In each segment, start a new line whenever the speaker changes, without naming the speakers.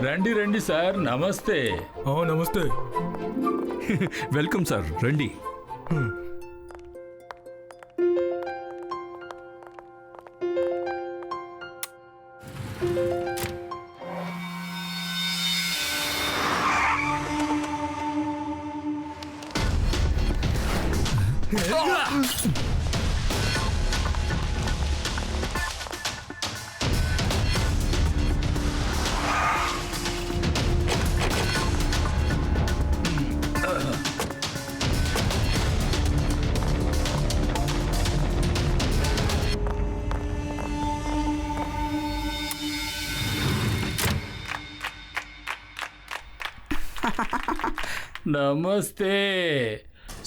రండి రండి సార్, నమస్తే.
నమస్తే.
వెల్కమ్ సార్, రండి.
నమస్తే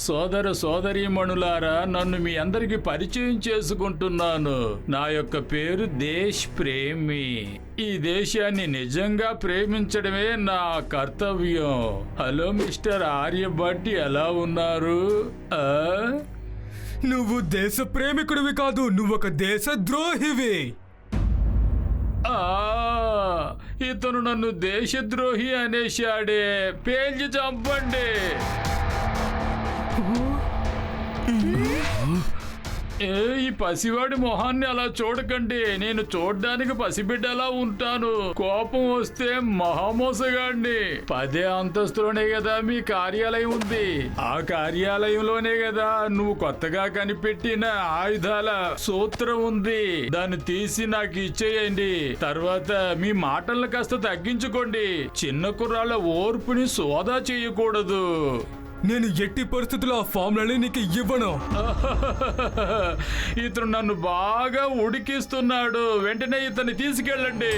సోదర సోదరీమణులారా, నన్ను మీ అందరికి పరిచయం చేసుకుంటున్నాను. నా యొక్క పేరు దేశ్ ప్రేమి. ఈ దేశాన్ని నిజంగా ప్రేమించడమే నా కర్తవ్యం. హలో మిస్టర్ ఆర్యభట్, ఎలా ఉన్నారు?
నువ్వు దేశ ప్రేమికుడివి కాదు, నువ్వు ఒక దేశ ద్రోహివి.
ఇతను నన్ను దేశద్రోహి అనేశాడే, పేల్చి చంపండి. ఈ పసివాడి మొహాన్ని అలా చూడకండి. నేను చూడ్డానికి పసిబిడ్డలా ఉంటాను. కోపం వస్తే మహామోసగాడిని. 10వ అంతస్తులోనే కదా మీ కార్యాలయం ఉంది. ఆ కార్యాలయంలోనే కదా నువ్వు కొత్తగా కనిపెట్టిన ఆయుధాల సూత్రం ఉంది. దాన్ని తీసి నాకు ఇచ్చేయండి. తర్వాత మీ మాటలను కాస్త తగ్గించుకోండి. చిన్న కుర్రాళ్ళ ఓర్పుని సోదా చేయకూడదు.
నేను ఎట్టి పరిస్థితుల్లో ఆ ఫామ్లని నీకు ఇవ్వను.
ఇతను నన్ను బాగా ఉడికిస్తున్నాడు. వెంటనే ఇతన్ని తీసుకెళ్ళండి.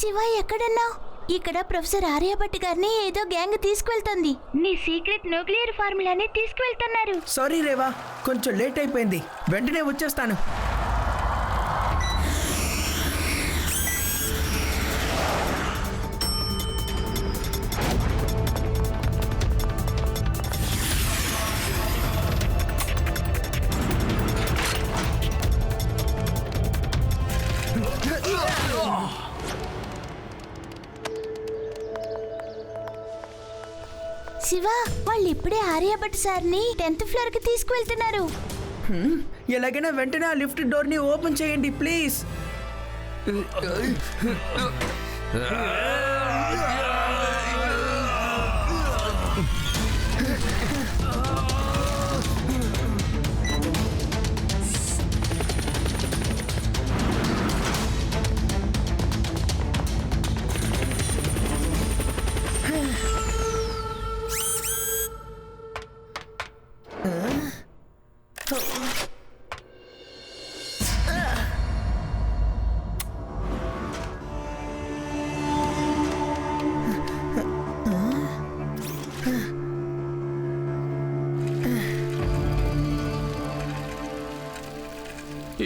శివ, ఎక్కడన్నావు? ఇక్కడ ప్రొఫెసర్ ఆర్యభట్ గారిని ఏదో గ్యాంగ్ తీసుకువెళ్తుంది. నీ సీక్రెట్ న్యూక్లియర్ ఫార్ములాని తీసుకువెళ్తున్నారు.
సారీ రేవా, కొంచెం లేట్ అయిపోయింది. వెంటనే వచ్చేస్తాను.
శివ, వాళ్ళు ఇప్పుడే ఆర్యభట్ సార్ని 10th ఫ్లోర్ కి తీసుకువెళ్తున్నారు.
ఎలాగైనా వెంటనే ఆ లిఫ్ట్ డోర్ ని ఓపెన్ చేయండి ప్లీజ్.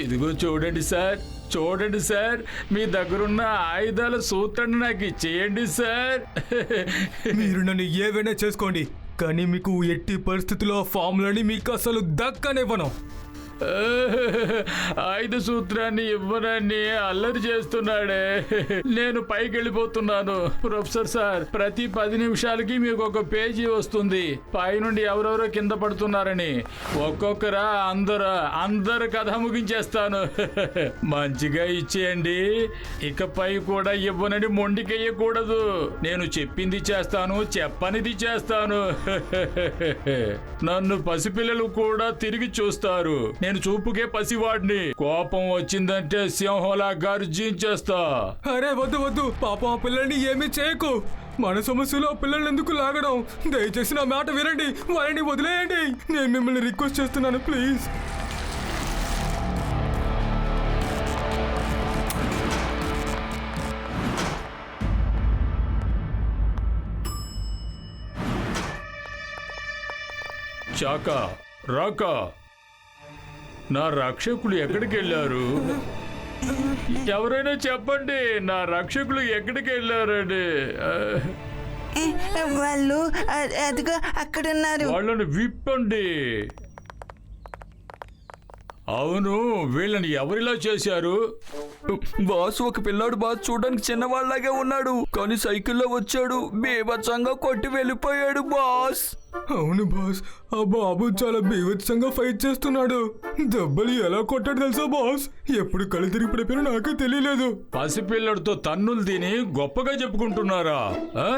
ఇదిగో చూడండి సార్, చూడండి సార్, మీ దగ్గరున్న ఆయుధాల సూత్రాన్ని నాకు ఇచ్చేయండి సార్.
మీరు నన్ను ఏవైనా చేసుకోండి, కానీ మీకు ఎట్టి పరిస్థితుల్లో ఫామ్లని మీకు అసలు దక్కనివ్వను.
ఆయుధ సూత్రాన్ని ఇవ్వనని అల్లరి చేస్తున్నాడే. నేను పైకి వెళ్ళిపోతున్నాను. ప్రొఫెసర్ సార్, ప్రతి 10 నిమిషాలకి మీకు ఒక పేజీ వస్తుంది, పైనుండి ఎవరెవరో కింద పడుతున్నారని. ఒక్కొక్కరా అందరు కథ ముగించేస్తాను. మంచిగా ఇచ్చేయండి. ఇకపై కూడా ఇవ్వనని మొండికెయ్యకూడదు. నేను చెప్పింది చేస్తాను, చెప్పనిది చేస్తాను. నన్ను పసిపిల్లలు కూడా తిరిగి చూస్తారు. నేను చూపుకే పసివాడిని. కోపం వచ్చిందంటే సింహంలా గర్జించేస్తా.
అరే వద్దు వద్దు, పాపం ఆ పిల్లల్ని ఏమీ చేయకు. మన సమస్యలో పిల్లల్ని ఎందుకు లాగడం? దయచేసి నా మాట వినండి, వారిని వదిలేయండి. నేను మిమ్మల్ని రిక్వెస్ట్ చేస్తున్నాను, ప్లీజ్.
చాకా, రాకా, నా రక్షకులు ఎక్కడికి వెళ్ళారు? ఎవరైనా చెప్పండి, నా రక్షకులు ఎక్కడికి వెళ్ళారండి?
వాళ్ళు అదిగో అక్కడున్నారు.
వాళ్ళని విప్పండి. అవును, వీళ్ళని ఎవరిలా చేశారు?
బాస్, ఒక పిల్లాడు బాస్ చూడడానికి చిన్నవాళ్ళలాగే ఉన్నాడు, కానీ సైకిల్లో వచ్చాడు, బీభత్సంగా కొట్టి వెళ్ళిపోయాడు బాస్.
అవును బాస్, ఆ బాబు చాలా బీభత్సంగా ఫైట్ చేస్తున్నాడు. దెబ్బలు ఎలా కొట్టాడు తెలుసా బాస్? ఎప్పుడు కళ్ళు తిరిగి పడిపోయినా నాకే తెలియలేదు.
పసిపిల్లడితో తన్నులు తిని గొప్పగా చెప్పుకుంటున్నారా? ఆ?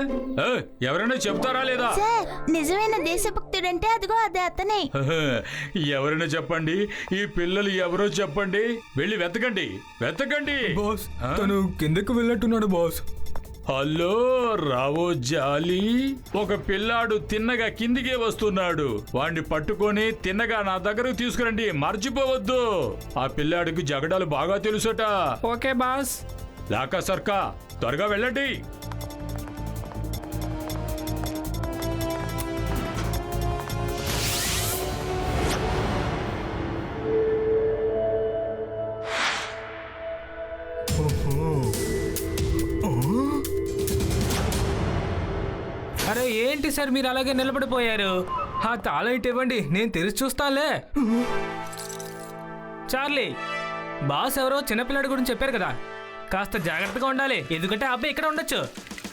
ఆ, ఎవరైనా చెప్తారా లేదా?
సార్, నిజమైన దేశభక్తుడంటే అదిగో అదే అతనే.
ఎవరైనా చెప్పండి, ఈ పిల్లలు ఎవరో చెప్పండి. వెళ్ళి వెతకండి, వెతకండి.
బాస్, తను కిందకు వెళ్ళట్టున్నాడు బాస్.
హలో రావో జాలి, ఒక పిల్లాడు తిన్నగా కిందికే వస్తున్నాడు. వాడిని పట్టుకొని తిన్నగా నా దగ్గరకు తీసుకురండి, మర్చిపోవద్దు. ఆ పిల్లాడికి జగడాలు బాగా తెలుసట.
Okay boss.
లాకా సర్కా, త్వరగా వెళ్ళండి.
అరే ఏంటి సార్ మీరు అలాగే నిలబడిపోయారు?
ఆ తాళం ఇటు ఇవ్వండి, నేను తెరిచి చూస్తానులే.
చార్లీ, బాస్ ఎవరో చిన్నపిల్లాడి గురించి చెప్పారు కదా, కాస్త జాగ్రత్తగా ఉండాలి, ఎందుకంటే ఆ అబ్బాయి ఇక్కడ ఉండొచ్చు.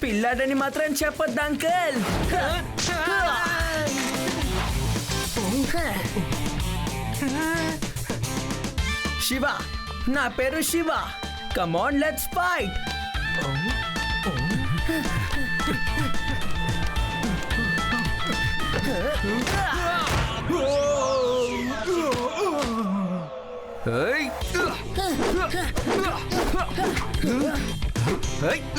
పిల్లాడని మాత్రం చెప్పొద్దు అంకుల్. శివ, నా పేరు Shiva. Come on, let's fight.
ఏయ్! ఏయ్!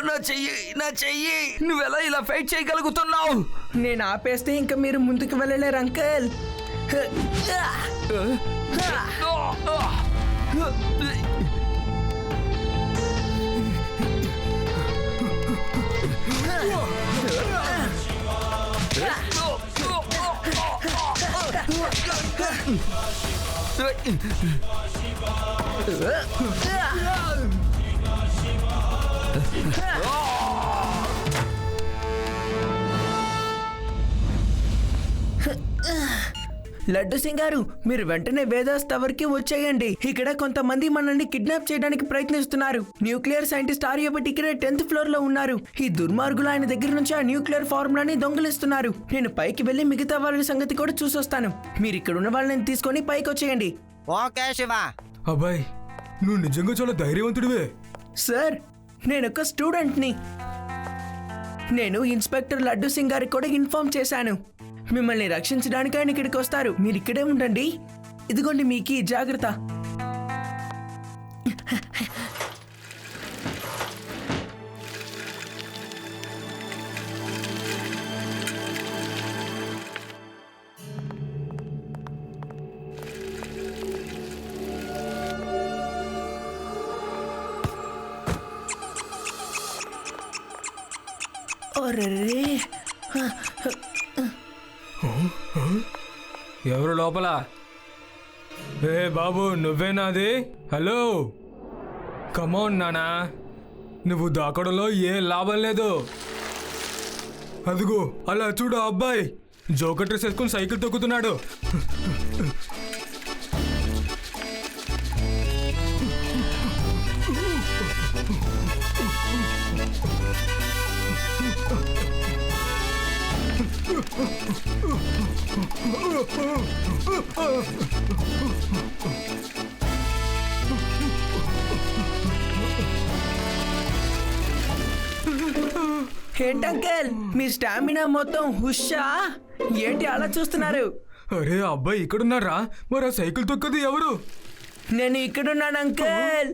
నా చెయ్యి, నా చెయ్యి, నువ్వెలా ఇలా ఫైట్ చేయగలుగుతున్నావు?
నేను ఆపేస్తే ఇంకా మీరు ముందుకు వెళ్ళలేరు అంకుల్. లడ్డు సింగ్ గారు, మీరు వెంటనే వేదాస్ టవర్ కి వచ్చేయండి. ఇక్కడ కొంతమంది మనల్ని కిడ్నాప్ చేయడానికి ప్రయత్నిస్తున్నారు. న్యూక్లియర్ సైంటిస్ట్ ఆర్యభట్ ఇక్కడే 10th ఫ్లోర్ లో ఉన్నారు. ఈ దుర్మార్గులు ఆయన దగ్గర నుంచి ఆ న్యూక్లియర్ ఫార్ములాని దొంగిలిస్తున్నారు. నేను పైకి వెళ్లి మిగతా వాళ్ళ సంగతి కూడా చూసొస్తాను. మీరు ఇక్కడ ఉన్న వాళ్ళని తీసుకొని పైకి వచ్చేయండి.
ఓకే శివ.
అబ్బాయి, నువ్వు నిజంగా చాలా ధైర్యవంతుడివే.
సార్, నేను ఒక స్టూడెంట్ని. నేను ఇన్స్పెక్టర్ లడ్డు సింగ్ గారికి కూడా ఇన్ఫార్మ్ చేశాను. మిమ్మల్ని రక్షించడానికి ఆయన ఇక్కడికి వస్తారు. మీరు ఇక్కడే ఉండండి. ఇదిగోండి మీకు ఈ జాగ్రత్త. ఒరేరే,
ఎవరు లోపల? ఏ బాబు, నువ్వేనాది? హలో, కమాన్ నానా, నువ్వు దాకడంలో ఏ లాభం లేదు. అదిగో అలా చూడు, అబ్బాయి జోకర్ డ్రెస్ వేసుకుని సైకిల్ తొక్కుతున్నాడు.
ఏంటంకల్, మీ స్టామినా మొత్తం హుషా? ఏంటి అలా చూస్తున్నారు?
అరే అబ్బాయి ఇక్కడున్నారా? మరి ఆ సైకిల్ తొక్కది ఎవరు?
నేను ఇక్కడున్నాను అంకల్.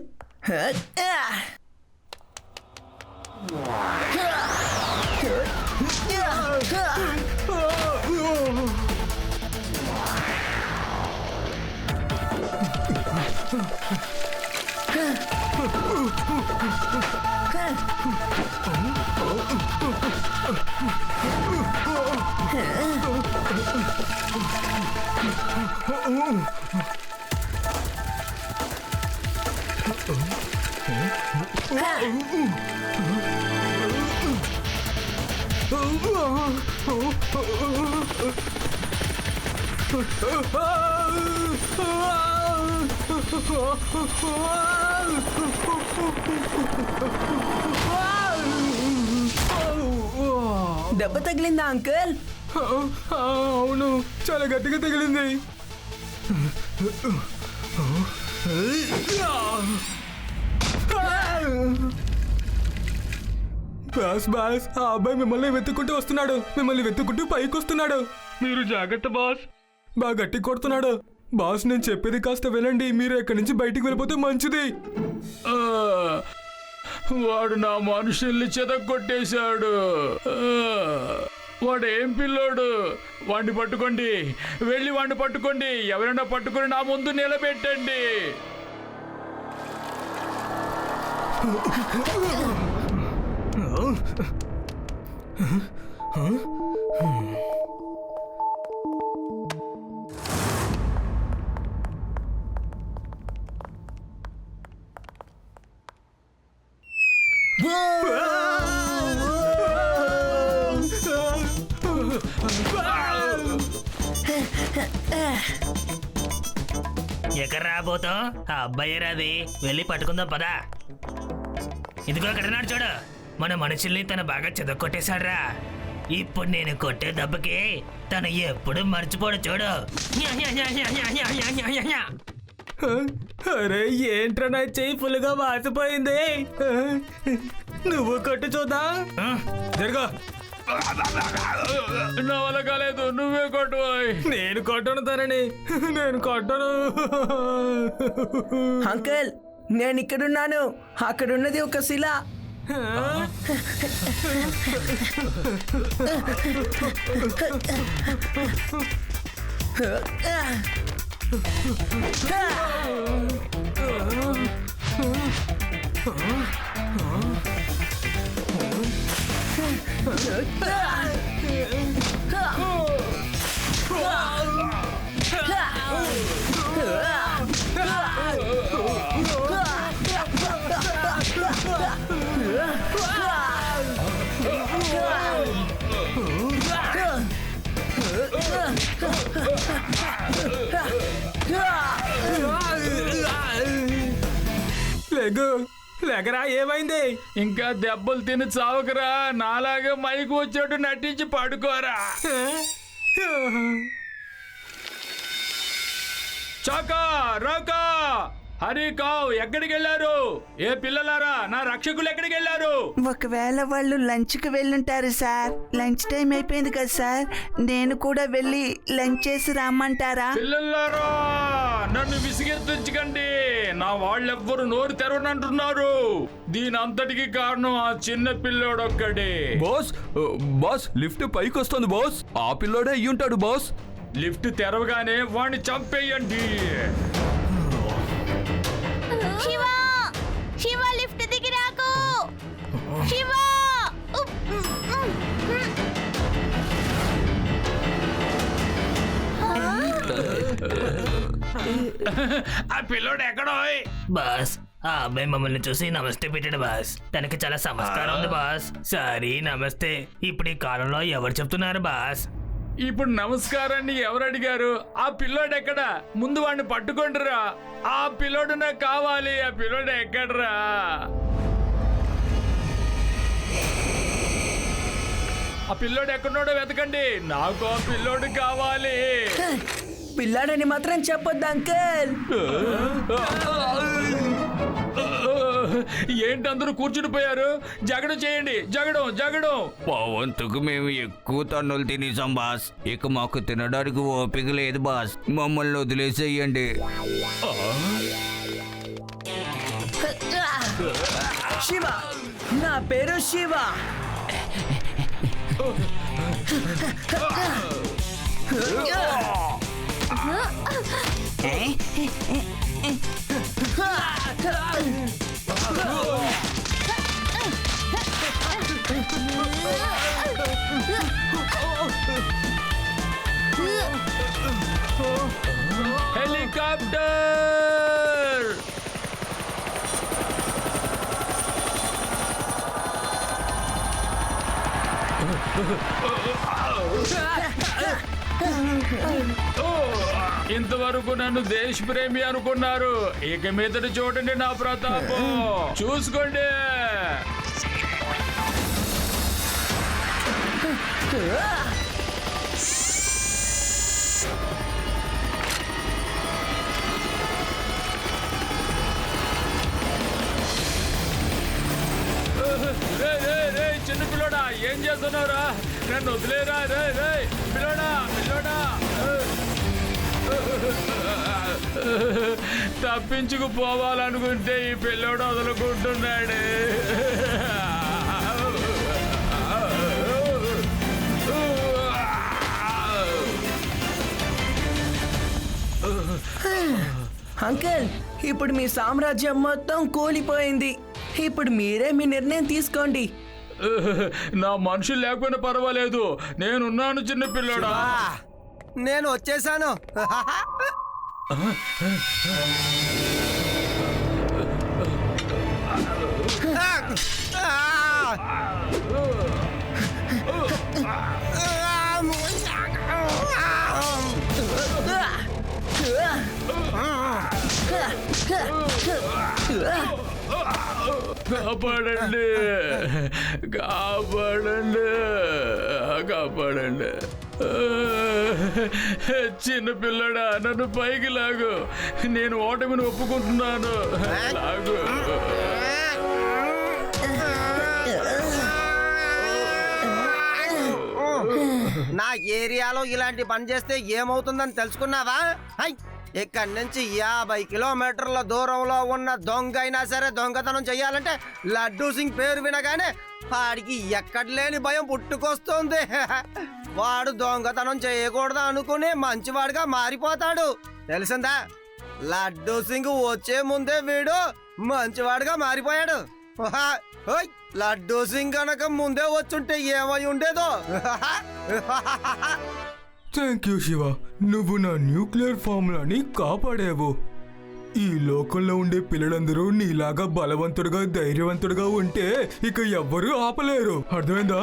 దెబ్బ తగిలిందా అంకుల్?
అవును, చాలా గట్టిగా తగిలింది. బాస్ బాస్, ఆ అబ్బాయి మిమ్మల్ని వెతుక్కుంటూ వస్తున్నాడు. మిమ్మల్ని వెతుక్కుంటూ పైకి వస్తున్నాడు. మీరు జాగ్రత్త బాస్. బాగా గట్టి కొడుతున్నాడు. బాస్, నేను చెప్పేది కాస్త వినండి. మీరు ఎక్కడి నుంచి బయటికి వెళ్ళిపోతే మంచిది.
ఆ, వాడు నా మనుషుల్ని చెదగొట్టేశాడు. వాడు ఏం పిల్లోడు. వాడిని పట్టుకోండి, వెళ్ళి వాడిని పట్టుకోండి. ఎవరైనా పట్టుకొని నా ముందు నిలబెట్టండి.
ఎక్కడ రాబోతాం? ఆ అబ్బాయి రాది, వెళ్ళి పట్టుకుందాం పదా. ఇదిగో అక్కడన్నాడు చూడు, మన మనుషుల్ని తను బాగా చెదకొట్టేశాడ్రా. ఇప్పుడు నేను కొట్టే దెబ్బకి తను ఎప్పుడు మర్చిపోడు చూడు.
అరే ఏంట్రా, నా చెయ్యి ఫుల్గా వాసిపోయింది. నువ్వు కొట్టు చూద్దాం. జరుగు.
నా వల్ల కాలేదు, నువ్వే కొట్టువాయ్.
నేను కొట్టను తనని, నేను కొట్టను.
అంకుల్, నేను ఇక్కడున్నాను. అక్కడున్నది ఒక శిల.
లెగు, లెగరా, ఏమైంది?
ఇంకా దెబ్బలు తిని చావకరా. నాలాగా మైకు వచ్చేట్టు నటించి పడుకోరా. చాకా రాకా హరి కావ్ ఎక్కడికి వెళ్ళారు? ఏ పిల్లలారా, నా రక్షకులు ఎక్కడికి వెళ్ళారు?
ఒకవేళ వాళ్ళు లంచ్కి వెళ్ళుంటారు సార్. లంచ్ టైం అయిపోయింది కదా సార్, నేను కూడా వెళ్ళి లంచ్ చేసి రమ్మంటారా?
పిల్లలారా, నన్ను విసిగెత్తించకండి. నా వాళ్ళెవ్వరు నోరు తెరవనంటున్నారు. దీని అంతటికి కారణం ఆ చిన్న పిల్లోడొక్కడే.
బాస్, బాస్, లిఫ్ట్ పైకి వస్తుంది బాస్. ఆ పిల్లోడే అయ్యుంటాడు బాస్.
లిఫ్ట్ తెరవగానే వాడిని చంపేయండి.
శివ, శివ లిఫ్ట్ దిగి రాకు. శివ,
ఆ పిల్లోడు ఎక్కడో?
బాస్, ఆ అబ్బాయి మమ్మల్ని చూసి నమస్తే పెట్టాడు బాస్. తనకి చాలా సంస్కారం ఉంది బాస్. సారీ, నమస్తే ఇప్పుడు ఈ కాలంలో ఎవరు చెప్తున్నారు బాస్?
ఇప్పుడు నమస్కారాన్ని ఎవరు అడిగారు? ఆ పిల్లోడు ఎక్కడ? ముందు వాడిని పట్టుకుంటురా. ఆ పిల్లోడు నాకు కావాలి. ఆ పిల్లోడు ఎక్కడరా? ఆ పిల్లోడు ఎక్కడున్నాడో వెతకండి. నాకు ఆ పిల్లోడు కావాలి.
పిల్లాడని మాత్రం చెప్పొద్దు అంకుల్.
ఏంటి అందరూ కూర్చుని పోయారు? జగడం చేయండి, జగడం జగడం.
పవంతుకు మేము ఎక్కువ తన్నులు తినేసాం బాస్. ఇక మాకు తినడానికి ఓపిక లేదు బాస్. మమ్మల్ని వదిలేసేయండి.
శివ, నా పేరు శివ.
హెలికాప్టర్. ఇంతవరకు నన్ను దేశ ప్రేమి అనుకున్నారు, ఇక మీదట చూడండి నా ప్రతాపం, చూసుకోండి. చిన్న పిల్లోడా ఏం చేస్తున్నారా? నన్ను వదిలేరా? రే రే పిల్లోడా పిల్లోడా, తప్పించుకుపోవాలనుకుంటే ఈ పిల్లోడు వదులుకుంటున్నాడు.
అంకుల్, ఇప్పుడు మీ సామ్రాజ్యం మొత్తం కూలిపోయింది. ఇప్పుడు మీరే మీ నిర్ణయం తీసుకోండి.
నా మనుషులు లేకపోయినా పర్వాలేదు, నేనున్నాను చిన్న పిల్లోడా.
నేను వచ్చేసాను.
కాపాడండి, కాపాడండి, కాపాడండి. చిన్న పిల్లడా నన్ను పైకి లాగు, నేను ఓటమిని ఒప్పుకుంటున్నాను. లాగు.
నా ఏరియాలో ఇలాంటి పని చేస్తే ఏమవుతుందని తెలుసుకున్నావా? హై, ఇక్కడి నుంచి 50 కిలోమీటర్ల దూరంలో ఉన్న దొంగ అయినా సరే దొంగతనం చెయ్యాలంటే లడ్డూ సింగ్ పేరు వినగానే వాడికి ఎక్కడ లేని భయం పుట్టుకొస్తుంది. వాడు దొంగతనం చేయకూడదు అనుకుని మంచివాడిగా మారిపోతాడు, తెలిసిందా? లడ్డూ సింగ్ వచ్చే ముందే వీడు మంచివాడిగా మారిపోయాడు. ఓయ్, లడ్డూ సింగ్ కనుక ముందే వచ్చుంటే ఏమై ఉండేదో.
థ్యాంక్ యూ శివ, నువ్వు నా న్యూక్లియర్ ఫార్ములాని కాపాడావు. ఈ లోకంలో ఉండే పిల్లలందరూ నీలాగా బలవంతుడుగా ధైర్యవంతుడుగా ఉంటే ఇక ఎవ్వరూ ఆపలేరు, అర్థమైందా?